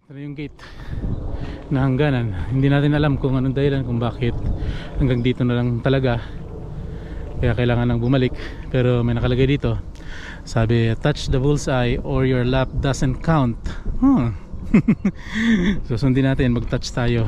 Ito na yung gate na hangganan. Hindi natin alam kung anong dahilan kung bakit hanggang dito na lang talaga, kaya kailangan nang bumalik. Pero may nakalagay dito, sabi touch the bullseye or your lap doesn't count. Susundin natin, mag touch tayo.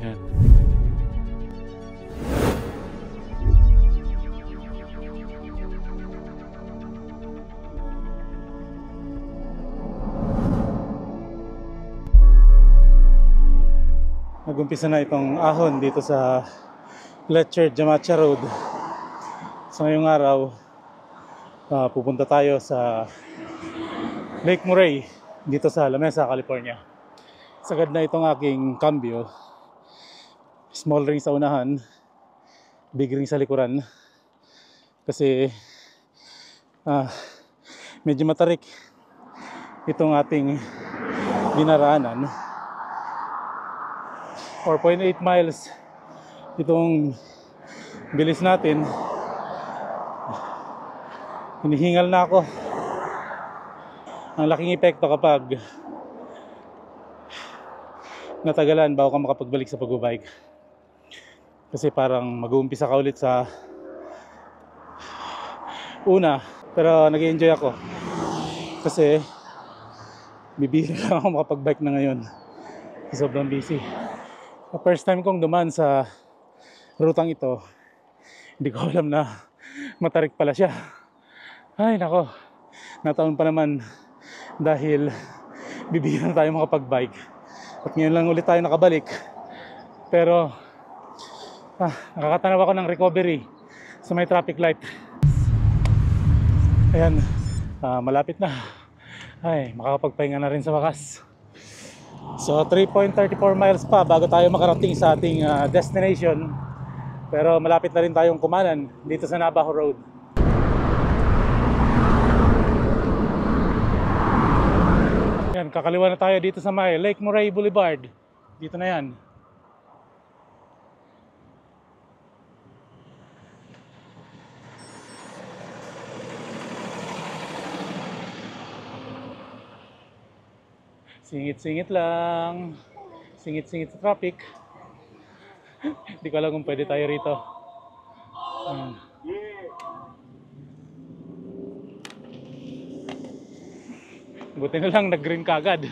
Yan. Nagumpisa na itong ahon dito sa Fletcher Jamacha Road. So ngayong araw, pupunta tayo sa Lake Murray dito sa La Mesa, California. Sagad na itong aking cambio. Small ring sa unahan, big ring sa likuran. Kasi medyo matarik itong ating dinaraanan. 4.8 miles itong bilis natin. Hinihingal na ako. Ang laking epekto kapag natagalan bago ka makapagbalik sa pagbabike. Kasi parang mag-uumpisa ka ulit sa una. Pero nag-enjoy ako kasi bibihira lang ako makapagbike na ngayon. Sobrang busy. First time kong dumaan sa rutang ito, hindi ko alam na matarik pala siya. Ay nako, nataon pa naman dahil bibihira na tayo makapagbike. At ngayon lang ulit tayo nakabalik. Pero nakakatanaw ako ng recovery sa may traffic light. Ayan, malapit na. Ay, makakapagpahinga na rin sa wakas. So 3.34 miles pa bago tayo makarating sa ating destination. Pero malapit na rin tayong kumanan dito sa Navajo Road. Yan, kakaliwa na tayo dito sa may Lake Murray Boulevard. Dito na yan. Singit-singit lang. Singit-singit sa traffic. Hindi ko alam kung pwede tayo rito. Buti na lang nag-green kagad.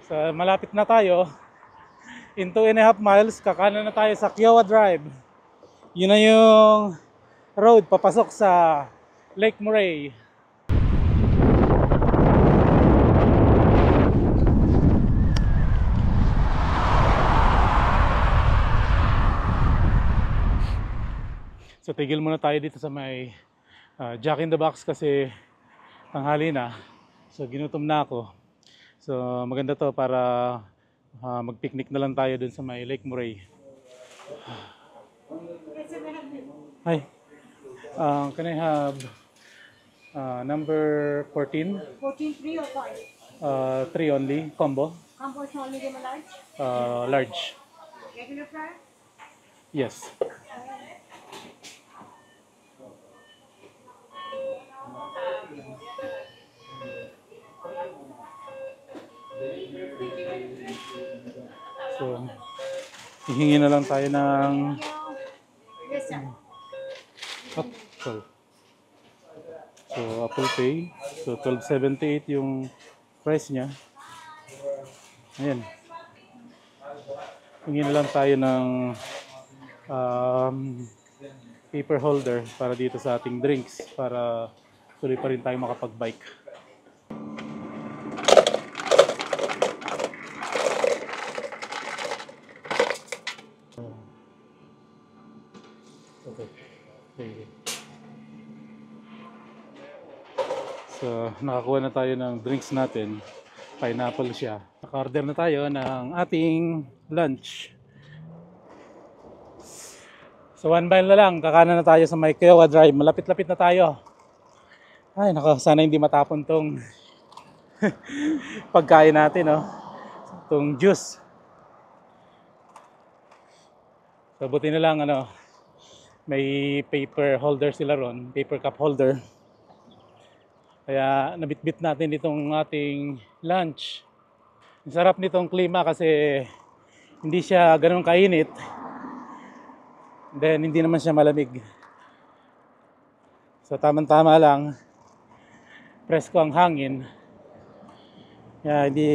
So malapit na tayo. In 2.5 miles, kakanan na tayo sa Kiowa Drive. Yun na yung road papasok sa Lake Murray. So tigil muna tayo dito sa may Jack in the Box kasi tanghali na. So ginutom na ako. So maganda to para mag-picnic na lang tayo dun sa may Lake Murray. Hi. Can I have number 14? 14, 3 or 5? 3 only, combo. Combo is only give a large? Large. Regular fry? Yes. So, hihingi na lang tayo ng Yes, sir. apple. So, Apple Pay. So, 12.78 yung price niya. Ayan. Hihingi na lang tayo ng paper holder para dito sa ating drinks para tuloy pa rin tayo makapag-bike. Okay. So, nakakuha na tayo ng drinks natin. Pineapple siya. Naka-order na tayo ng ating lunch. So 1 mile na lang, kakanan na tayo sa may Kiowa Drive. Malapit-lapit na tayo. Ay, nako, sana hindi matapon tong pagkain natin, no? itong juice. So buti na lang ano, may paper holder sila ron, paper cup holder. Kaya nabitbit natin itong ating lunch. Ang sarap nitong klima kasi hindi siya ganun kainit. Then hindi naman siya malamig. So tamang-tama lang. Presko ang hangin. Kaya hindi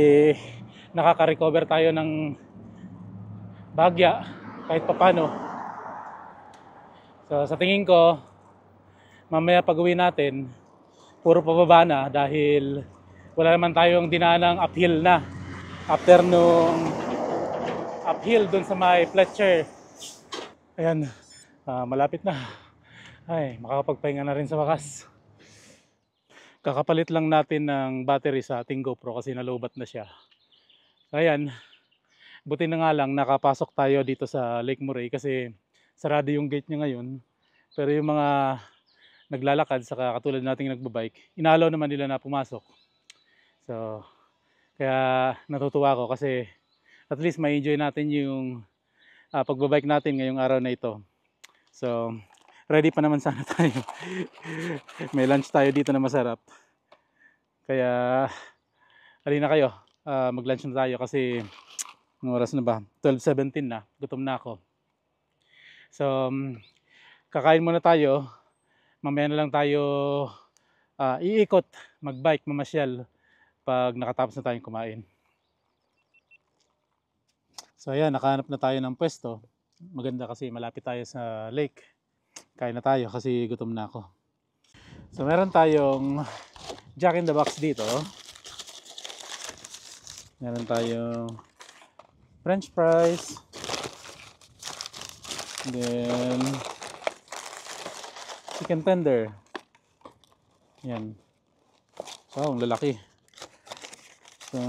nakaka-recover tayo ng bagya kahit papano. So sa tingin ko, mamaya pag-uwi natin, puro pababa na dahil wala naman tayong dinanang uphill na. After nung uphill dun sa may Fletcher. Ayan, malapit na. Ay, makakapagpahinga na rin sa wakas. Kakapalit lang natin ng battery sa ating GoPro kasi nalobat na siya. Ayan, buti na nga lang nakapasok tayo dito sa Lake Murray kasi sarado yung gate niya ngayon. Pero yung mga naglalakad saka katulad nating nagbabike, inalaw naman nila na pumasok. So, kaya natutuwa ako kasi at least ma-enjoy natin yung pagbabike natin ngayong araw na ito. So, ready pa naman sana tayo. May lunch tayo dito na masarap. Kaya, halina kayo. Mag-lunch na tayo kasi anong oras na ba? 12:17 na. Gutom na ako. So, kakain muna tayo. Mamaya na lang tayo iikot, magbike, mamasyal pag nakatapos na tayong kumain. So ayan, nakahanap na tayo ng pwesto. Maganda kasi malapit tayo sa lake. Kain na tayo kasi gutom na ako. So meron tayong Jack in the Box dito. Meron tayong French fries. Then chicken tender. Yan. Wow, ang lalaki. So,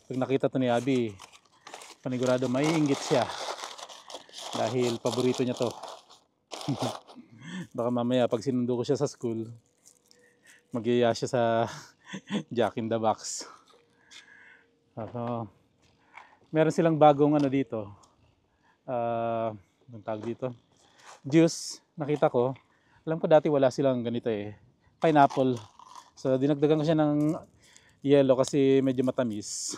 pag nakita to ni Abby, panigurado maiinggit siya. Dahil paborito niya to. Baka mamaya pag sinundo ko siya sa school, mag-iya siya sa Jack in the Box. So, meron silang bagong ano dito. Anong tawag dito? Juice. Nakita ko. Alam ko dati wala silang ganito eh. Pineapple. So dinagdagan ko siya ng yellow kasi medyo matamis.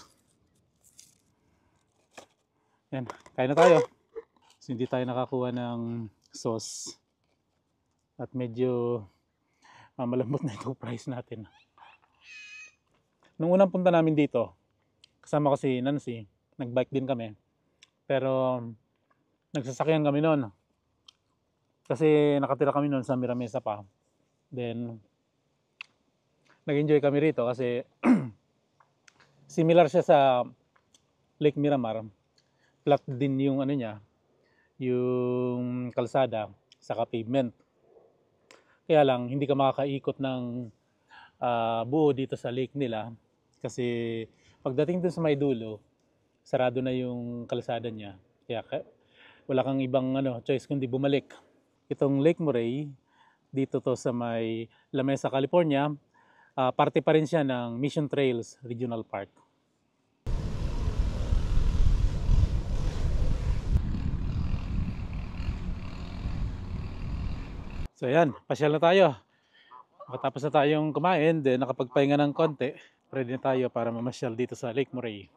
Yan. Kain na tayo. So, hindi tayo nakakuha ng sauce. At medyo malambot na ito price natin. Nung unang punta namin dito, kasama ko si Nancy. Nagbike din kami. Pero nagsasakyan kami noon. Kasi nakatira kami noon sa Miramesa pa. Then, nag-enjoy kami rito kasi similar siya sa Lake Miramar. Flat din yung ano niya, yung kalsada, saka pavement. Kaya lang, hindi ka makakaikot ng buo dito sa lake nila. Kasi pagdating dun sa may dulo, sarado na yung kalsada niya. Kaya wala kang ibang choice kundi bumalik. Itong Lake Murray, dito to sa may La Mesa, California, parte pa rin siya ng Mission Trails Regional Park. So ayan, pasyal na tayo. Makatapos na tayong kumain, then nakapagpahinga ng konti, ready na tayo para mamasyal dito sa Lake Murray.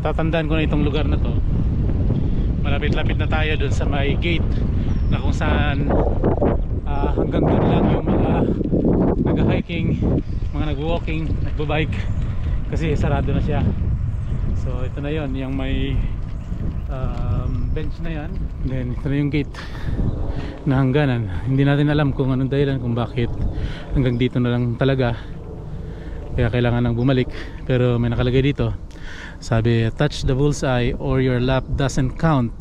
Tatandaan ko na itong lugar na to. Malapit-lapit na tayo dun sa may gate na kung saan hanggang dun lang yung mga nag-hiking, mga nag-walking, nag-bike kasi sarado na siya. So ito na yon, yung may bench na yan. Then ito na yung gate na hangganan. Hindi natin alam kung anong dahilan kung bakit hanggang dito na lang talaga. kaya kailangan nang bumalik. Pero may nakalagay dito, sabi touch the bullseye or your lap doesn't count.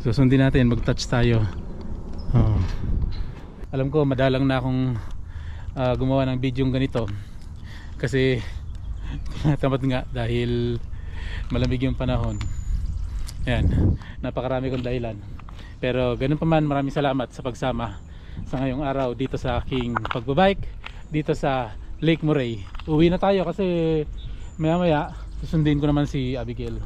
Susundin natin, mag touch tayo. Alam ko madalang na akong gumawa ng video ganito kasi tamad nga dahil malamig yung panahon. Ayan, napakarami kong dahilan. Pero ganun pa man, maraming salamat sa pagsama sa ngayong araw dito sa aking pagbabike dito sa Lake Murray. Uwi na tayo kasi maya maya susundin ko naman si Abigail.